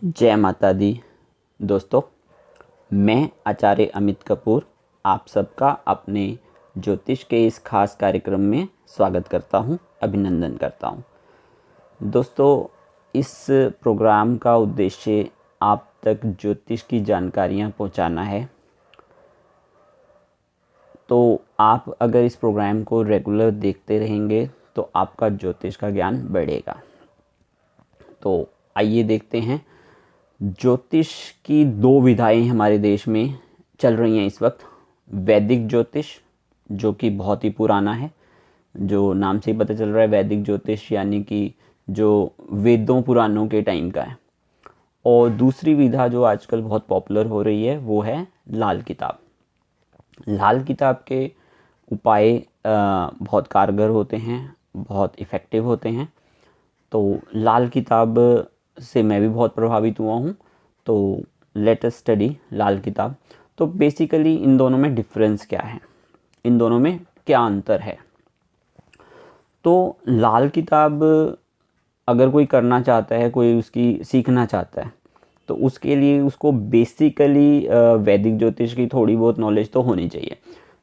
जय माता दी। दोस्तों, मैं आचार्य अमित कपूर आप सबका अपने ज्योतिष के इस खास कार्यक्रम में स्वागत करता हूं, अभिनंदन करता हूं। दोस्तों, इस प्रोग्राम का उद्देश्य आप तक ज्योतिष की जानकारियां पहुंचाना है। तो आप अगर इस प्रोग्राम को रेगुलर देखते रहेंगे तो आपका ज्योतिष का ज्ञान बढ़ेगा। तो आइए देखते हैं, ज्योतिष की दो विधाएं हमारे देश में चल रही हैं इस वक्त। वैदिक ज्योतिष, जो कि बहुत ही पुराना है, जो नाम से ही पता चल रहा है वैदिक ज्योतिष, यानी कि जो वेदों पुराणों के टाइम का है। और दूसरी विधा जो आजकल बहुत पॉपुलर हो रही है वो है लाल किताब। लाल किताब के उपाय बहुत कारगर होते हैं, बहुत इफ़ेक्टिव होते हैं। तो लाल किताब से मैं भी बहुत प्रभावित हुआ हूँ। तो लेट अस स्टडी लाल किताब। तो बेसिकली इन दोनों में डिफरेंस क्या है, इन दोनों में क्या अंतर है। तो लाल किताब अगर कोई करना चाहता है, कोई उसकी सीखना चाहता है, तो उसके लिए उसको बेसिकली वैदिक ज्योतिष की थोड़ी बहुत नॉलेज तो होनी चाहिए।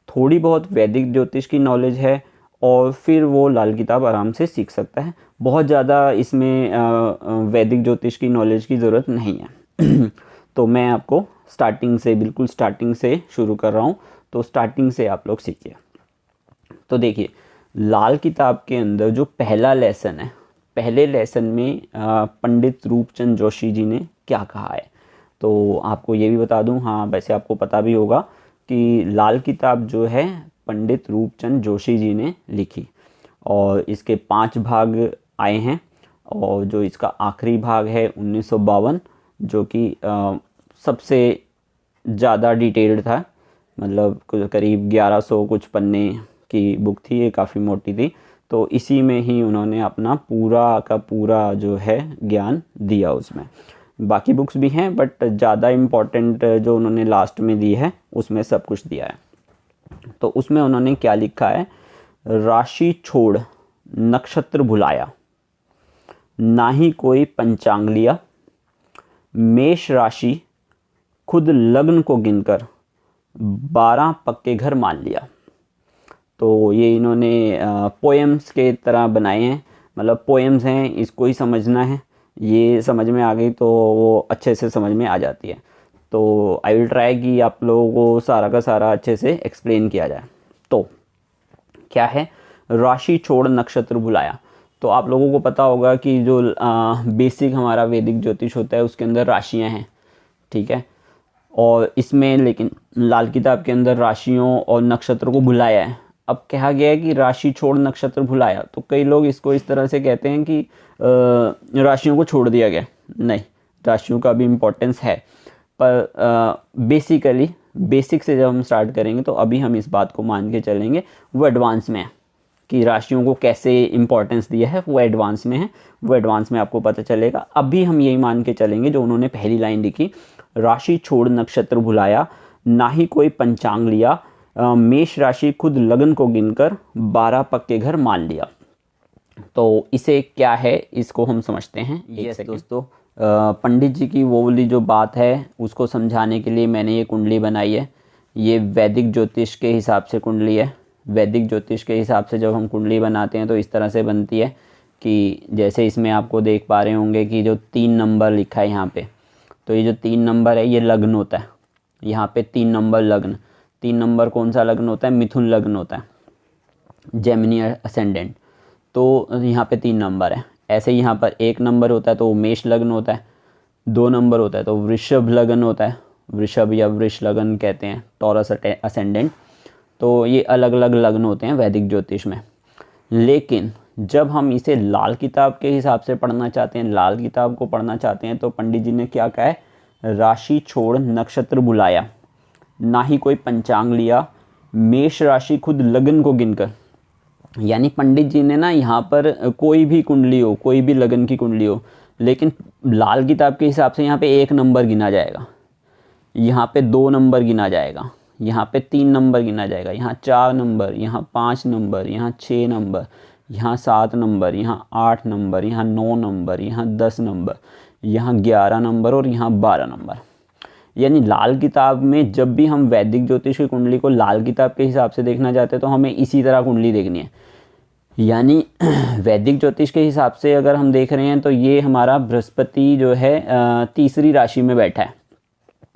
थोड़ी बहुत वैदिक ज्योतिष की नॉलेज है और फिर वो लाल किताब आराम से सीख सकता है। बहुत ज़्यादा इसमें वैदिक ज्योतिष की नॉलेज की ज़रूरत नहीं है। तो मैं आपको बिल्कुल स्टार्टिंग से शुरू कर रहा हूँ। तो स्टार्टिंग से आप लोग सीखिए। तो देखिए, लाल किताब के अंदर जो पहला लेसन है, पहले लेसन में पंडित रूपचंद जोशी जी ने क्या कहा है। तो आपको ये भी बता दूं, हाँ वैसे आपको पता भी होगा कि लाल किताब जो है पंडित रूपचंद जोशी जी ने लिखी और इसके 5 भाग आए हैं। और जो इसका आखिरी भाग है 1952, जो कि सबसे ज़्यादा डिटेल्ड था, मतलब करीब 1100 कुछ पन्ने की बुक थी, ये काफ़ी मोटी थी। तो इसी में ही उन्होंने अपना पूरा का पूरा जो है ज्ञान दिया उसमें। बाकी बुक्स भी हैं बट ज़्यादा इम्पोर्टेंट जो उन्होंने लास्ट में दी है उसमें सब कुछ दिया है। तो उसमें उन्होंने क्या लिखा है, राशि छोड़ नक्षत्र भुलाया, ना ही कोई पंचांग लिया, मेष राशि खुद लग्न को गिनकर 12 पक्के घर मान लिया। तो ये इन्होंने पोएम्स के तरह बनाए हैं, मतलब पोएम्स हैं, इसको ही समझना है। ये समझ में आ गई तो वो अच्छे से समझ में आ जाती है। तो आई विल ट्राई कि आप लोगों को सारा का सारा अच्छे से एक्सप्लेन किया जाए। तो क्या है राशि छोड़ नक्षत्र भुलाया। तो आप लोगों को पता होगा कि जो बेसिक हमारा वैदिक ज्योतिष होता है उसके अंदर राशियां हैं, ठीक है। और इसमें लेकिन लाल किताब के अंदर राशियों और नक्षत्र को भुलाया है। अब कहा गया है कि राशि छोड़ नक्षत्र भुलाया, तो कई लोग इसको इस तरह से कहते हैं कि राशियों को छोड़ दिया गया। नहीं, राशियों का भी इम्पोर्टेंस है, पर बेसिकली बेसिक से जब हम स्टार्ट करेंगे तो अभी हम इस बात को मान के चलेंगे वो एडवांस में है कि राशियों को कैसे इम्पोर्टेंस दिया है, वो एडवांस में है। वो एडवांस में आपको पता चलेगा। अभी हम यही मान के चलेंगे जो उन्होंने पहली लाइन लिखी, राशि छोड़ नक्षत्र भुलाया, ना ही कोई पंचांग लिया, मेष राशि खुद लगन को गिनकर 12 पक्के घर मान लिया। तो इसे क्या है इसको हम समझते हैं। ये दोस्तों, पंडित जी की वो वाली जो बात है उसको समझाने के लिए मैंने ये कुंडली बनाई है। ये वैदिक ज्योतिष के हिसाब से कुंडली है। वैदिक ज्योतिष के हिसाब से जब हम कुंडली बनाते हैं तो इस तरह से बनती है कि जैसे इसमें आपको देख पा रहे होंगे कि जो 3 नंबर लिखा है यहाँ पे, तो ये जो 3 नंबर है ये लग्न होता है। यहाँ पे 3 नंबर लग्न। 3 नंबर कौन सा लग्न होता है? मिथुन लग्न होता है, जेमिनी असेंडेंट। तो यहाँ पे 3 नंबर है। ऐसे यहाँ पर 1 नंबर होता है तो वो मेष लग्न होता है। 2 नंबर होता है तो वृषभ लग्न होता है, वृषभ या वृष लग्न कहते हैं, टॉरस असेंडेंट। तो ये अलग अलग लग्न होते हैं वैदिक ज्योतिष में। लेकिन जब हम इसे लाल किताब के हिसाब से पढ़ना चाहते हैं, लाल किताब को पढ़ना चाहते हैं, तो पंडित जी ने क्या कहा है, राशि छोड़ नक्षत्र बुलाया, ना ही कोई पंचांग लिया, मेष राशि खुद लगन को गिनकर। यानी पंडित जी ने ना यहाँ पर कोई भी कुंडली हो, कोई भी लगन की कुंडली हो, लेकिन लाल किताब के हिसाब से यहाँ पे 1 नंबर गिना जाएगा, यहाँ पे 2 नंबर गिना जाएगा, यहाँ पे 3 नंबर गिना जाएगा, यहाँ 4 नंबर, यहाँ 5 नंबर, यहाँ 6 नंबर, यहाँ 7 नंबर, यहाँ 8 नंबर, यहाँ 9 नंबर, यहाँ 10 नंबर, यहाँ 11 नंबर और यहाँ 12 नंबर। यानी लाल किताब में जब भी हम वैदिक ज्योतिष की कुंडली को लाल किताब के हिसाब से देखना चाहते हैं तो हमें इसी तरह कुंडली देखनी है। यानी वैदिक ज्योतिष के हिसाब से अगर हम देख रहे हैं तो ये हमारा बृहस्पति जो है तीसरी राशि में बैठा है,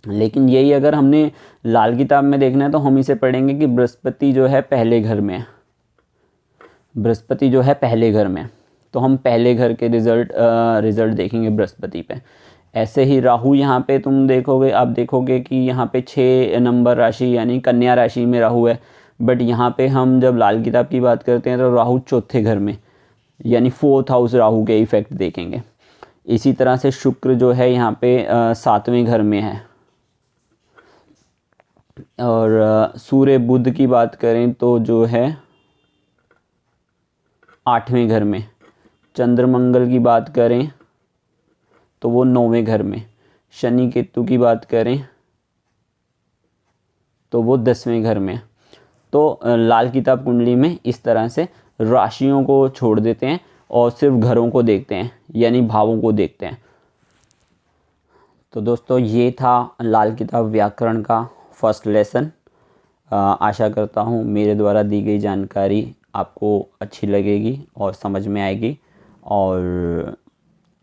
लेकिन यही अगर हमने लाल किताब में देखना है तो हम इसे पढ़ेंगे कि बृहस्पति जो है पहले घर में है, बृहस्पति जो है पहले घर में, तो हम पहले घर के रिजल्ट देखेंगे बृहस्पति पे। ऐसे ही राहु यहाँ पे तुम देखोगे, आप देखोगे कि यहाँ पे 6 नंबर राशि यानी कन्या राशि में राहु है, बट यहाँ पे हम जब लाल किताब की बात करते हैं तो राहु चौथे घर में यानी 4th हाउस राहु के इफेक्ट देखेंगे। इसी तरह से शुक्र जो है यहाँ पे 7वें घर में है, और सूर्य बुध की बात करें तो जो है 8वें घर में, चंद्र मंगल की बात करें तो वो 9वें घर में, शनि केतु की बात करें तो वो 10वें घर में। तो लाल किताब कुंडली में इस तरह से राशियों को छोड़ देते हैं और सिर्फ घरों को देखते हैं यानी भावों को देखते हैं। तो दोस्तों ये था लाल किताब व्याकरण का फर्स्ट लेसन। आशा करता हूँ मेरे द्वारा दी गई जानकारी आपको अच्छी लगेगी और समझ में आएगी, और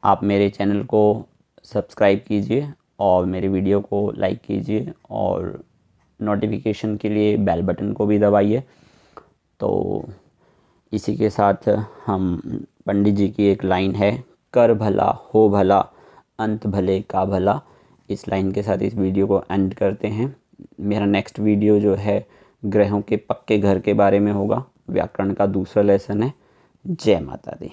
आप मेरे चैनल को सब्सक्राइब कीजिए और मेरे वीडियो को लाइक कीजिए और नोटिफिकेशन के लिए बेल बटन को भी दबाइए। तो इसी के साथ हम पंडित जी की एक लाइन है, कर भला हो भला अंत भले का भला, इस लाइन के साथ इस वीडियो को एंड करते हैं। मेरा नेक्स्ट वीडियो जो है ग्रहों के पक्के घर के बारे में होगा, व्याकरण का दूसरा लेसन है। जय माता दी।